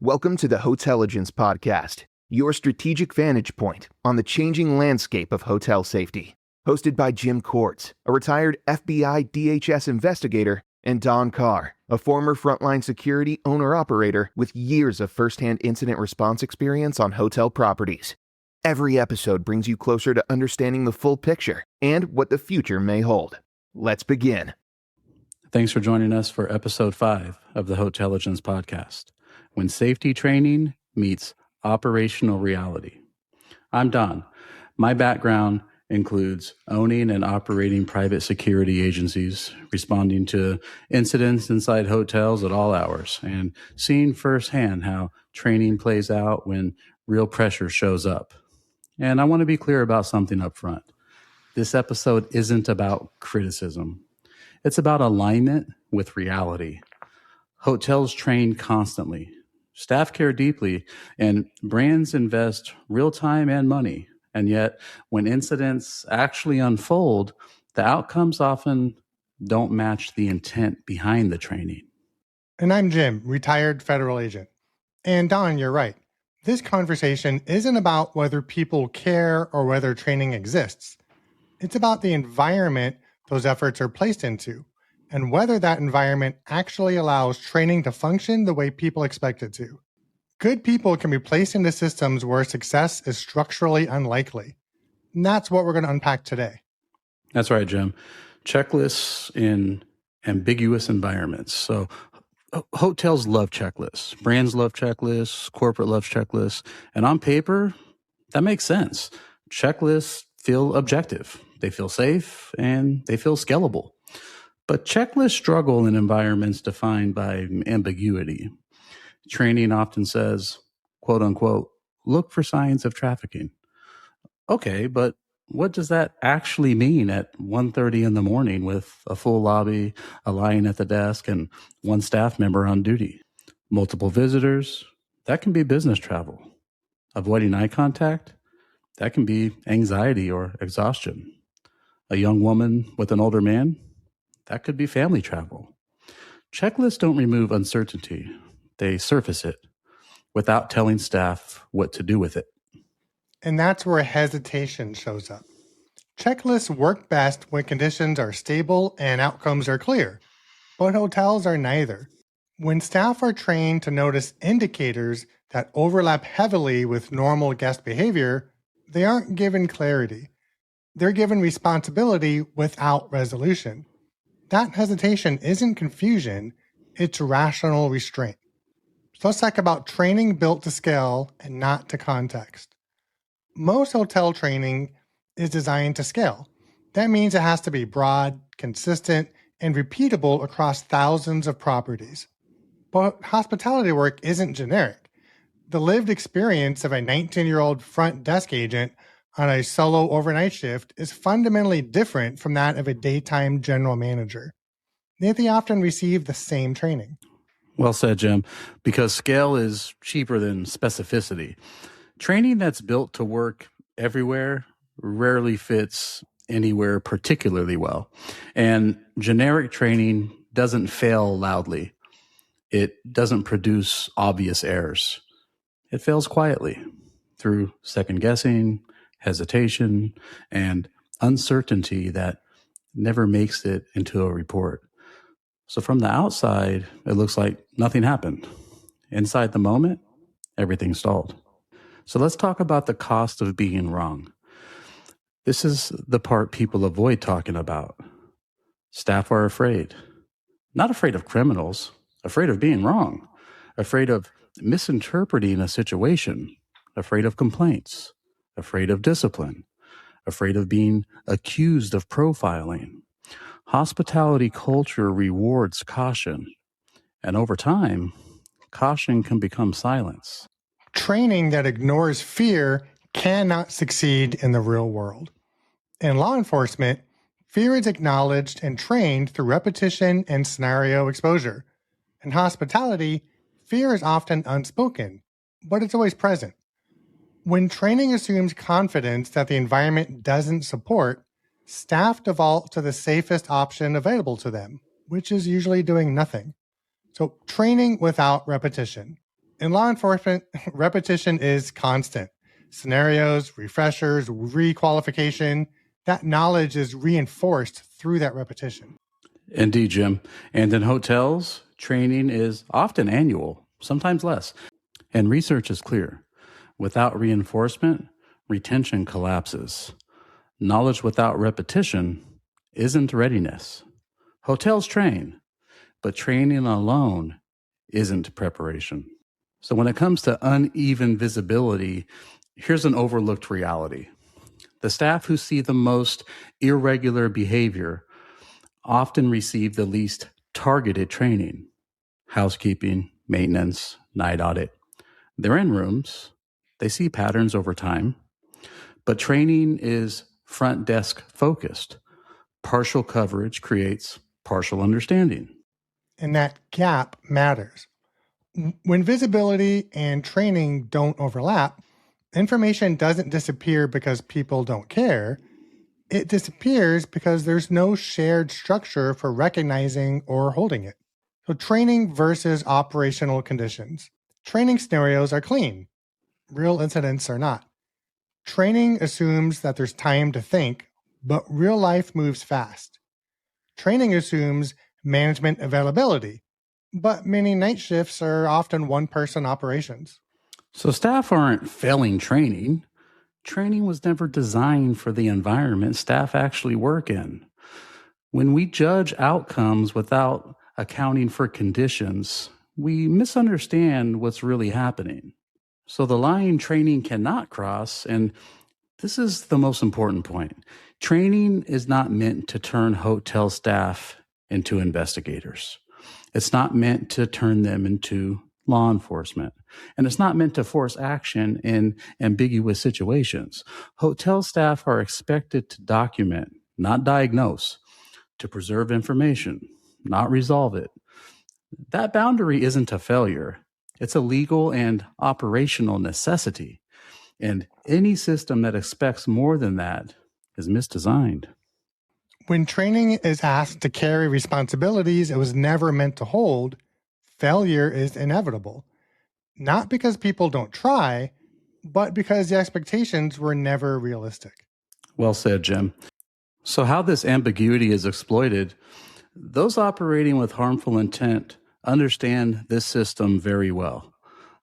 Welcome to the Hotelligence Podcast, your strategic vantage point on the changing landscape of hotel safety. Hosted by Jim Kortz, a retired FBI DHS investigator, and Don Carr, a former frontline security owner-operator with years of first-hand incident response experience on hotel properties. Every episode brings you closer to understanding the full picture and what the future may hold. Let's begin. Thanks for joining us for episode 5 of the Hotelligence Podcast, when safety training meets operational reality. I'm Don. My background includes owning and operating private security agencies, responding to incidents inside hotels at all hours, and seeing firsthand how training plays out when real pressure shows up. And I want to be clear about something up front. This episode isn't about criticism. It's about alignment with reality. Hotels train constantly. Staff care deeply, and brands invest real time and money. And yet, when incidents actually unfold, the outcomes often don't match the intent behind the training. And I'm Jim, retired federal agent. And Don, you're right. This conversation isn't about whether people care or whether training exists. It's about the environment those efforts are placed into, and whether that environment actually allows training to function the way people expect it to. Good people can be placed into systems where success is structurally unlikely. And that's what we're going to unpack today. That's right, Jim. Checklists in ambiguous environments. So hotels love checklists. Brands love checklists. Corporate loves checklists. And on paper, that makes sense. Checklists feel objective. They feel safe and they feel scalable. But checklists struggle in environments defined by ambiguity. Training often says, quote unquote, look for signs of trafficking. Okay, but what does that actually mean at 1:30 in the morning with a full lobby, a line at the desk, and one staff member on duty? Multiple visitors, that can be business travel. Avoiding eye contact, that can be anxiety or exhaustion. A young woman with an older man, that could be family travel. Checklists don't remove uncertainty. They surface it without telling staff what to do with it. And that's where hesitation shows up. Checklists work best when conditions are stable and outcomes are clear, but hotels are neither. When staff are trained to notice indicators that overlap heavily with normal guest behavior, they aren't given clarity. They're given responsibility without resolution. That hesitation isn't confusion, it's rational restraint. So let's talk about training built to scale and not to context. Most hotel training is designed to scale. That means it has to be broad, consistent, and repeatable across thousands of properties. But hospitality work isn't generic. The lived experience of a 19-year-old front desk agent on a solo overnight shift is fundamentally different from that of a daytime general manager. Yet they often receive the same training. Well said, Jim, because scale is cheaper than specificity. Training that's built to work everywhere rarely fits anywhere particularly well. And generic training doesn't fail loudly. It doesn't produce obvious errors. It fails quietly through second guessing, hesitation, and uncertainty that never makes it into a report. So from the outside, it looks like nothing happened. Inside the moment, everything stalled. So let's talk about the cost of being wrong. This is the part people avoid talking about. Staff are afraid. Not afraid of criminals, afraid of being wrong, afraid of misinterpreting a situation, afraid of complaints, afraid of discipline, afraid of being accused of profiling. Hospitality culture rewards caution, and over time, caution can become silence. Training that ignores fear cannot succeed in the real world. In law enforcement, fear is acknowledged and trained through repetition and scenario exposure. In hospitality, fear is often unspoken, but it's always present. When training assumes confidence that the environment doesn't support, staff default to the safest option available to them, which is usually doing nothing. So training without repetition. In law enforcement, repetition is constant. Scenarios, refreshers, requalification, that knowledge is reinforced through that repetition. Indeed, Jim. And in hotels, training is often annual, sometimes less. And research is clear. Without reinforcement, retention collapses. Knowledge without repetition isn't readiness. Hotels train, but training alone isn't preparation. So when it comes to uneven visibility, here's an overlooked reality. The staff who see the most irregular behavior often receive the least targeted training. Housekeeping, maintenance, night audit. They're in rooms. They see patterns over time. But training is front desk focused. Partial coverage creates partial understanding. And that gap matters. When visibility and training don't overlap, information doesn't disappear because people don't care. It disappears because there's no shared structure for recognizing or holding it. So training versus operational conditions. Training scenarios are clean. Real incidents are not. Training assumes that there's time to think, but real life moves fast. Training assumes management availability, but many night shifts are often one-person operations. So staff aren't failing training. Training was never designed for the environment staff actually work in. When we judge outcomes without accounting for conditions, we misunderstand what's really happening. So the line training cannot cross, and this is the most important point. Training is not meant to turn hotel staff into investigators. It's not meant to turn them into law enforcement. And it's not meant to force action in ambiguous situations. Hotel staff are expected to document, not diagnose, to preserve information, not resolve it. That boundary isn't a failure. It's a legal and operational necessity. And any system that expects more than that is misdesigned. When training is asked to carry responsibilities it was never meant to hold, failure is inevitable. Not because people don't try, but because the expectations were never realistic. Well said, Jim. So how this ambiguity is exploited, those operating with harmful intent understand this system very well.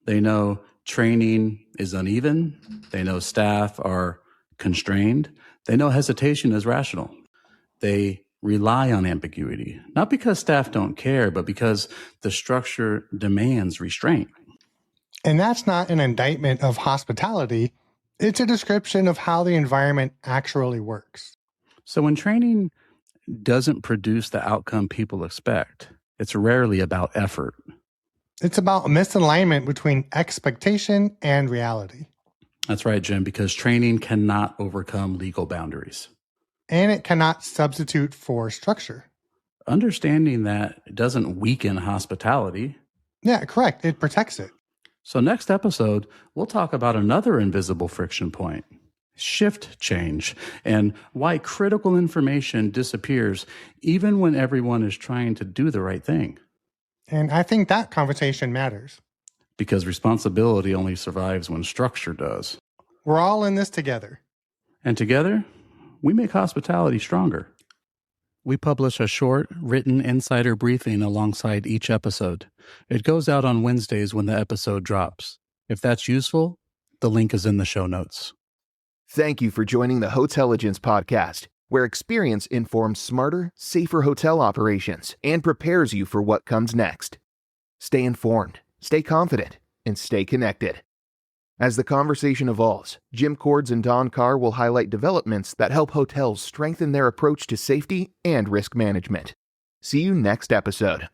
They know training is uneven. They know staff are constrained. They know hesitation is rational. They rely on ambiguity, not because staff don't care, but because the structure demands restraint. And that's not an indictment of hospitality. It's a description of how the environment actually works. So when training doesn't produce the outcome people expect, it's rarely about effort. It's about misalignment between expectation and reality. That's right, Jim, because training cannot overcome legal boundaries. And it cannot substitute for structure. Understanding that doesn't weaken hospitality. Yeah, correct. It protects it. So next episode, we'll talk about another invisible friction point, shift change, and why critical information disappears even when everyone is trying to do the right thing. And I think that conversation matters. Because responsibility only survives when structure does. We're all in this together. And together, we make hospitality stronger. We publish a short, written insider briefing alongside each episode. It goes out on Wednesdays when the episode drops. If that's useful, the link is in the show notes. Thank you for joining the Hotelligence Podcast, where experience informs smarter, safer hotel operations and prepares you for what comes next. Stay informed, stay confident, and stay connected. As the conversation evolves, Jim Cords and Don Carr will highlight developments that help hotels strengthen their approach to safety and risk management. See you next episode.